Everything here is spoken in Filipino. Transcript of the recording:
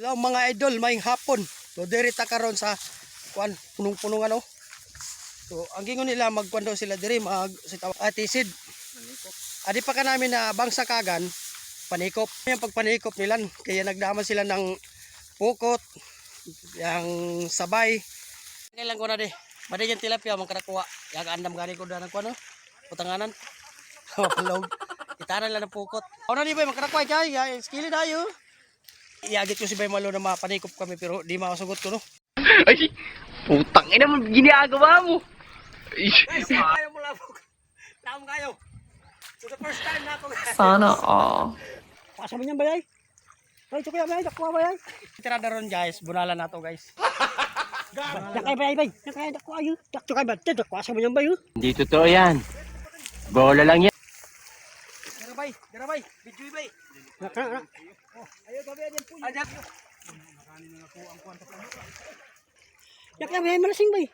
Hello mga idol, maing hapon. So dirita karon sa kuan punong-punong ano. So ang gingon nila magkuan daw sila diri mag atisid. Adi pa ka namin na bangsa kagan panikop. Yung pagpanikop nila kaya nagdama sila ng pukot, yang sabay. Kailan ko na di. Madigyan tilapia man kanakuha. Yang andam gani ko danang kuan no. Putanganan. Palog. Itanan lang ng pukot. Ano ni ba makarakuha kay skili dayo. Iagit ko si Bay Malo na mapanikop kami pero di makasagot ko no. Ay, putang ina mo, ginagawa mo. Guys, kayo mo labog. Taong kayo. So the first time na ako. Sana all. Pasa mo niyan bayay. Ay, chukuya bayay, dakwa bayay. Tira na ron guys, bunalan na to guys. Dakay bayay bay, dakay dakwa ayo. Dakay ba, dakwa sa mo niyan bayo. Hindi totoo yan. Bola lang yan. Dara bay, video bay. Naka. Ayo gabi yan po. Ajak. Dakay bayay malasing bay.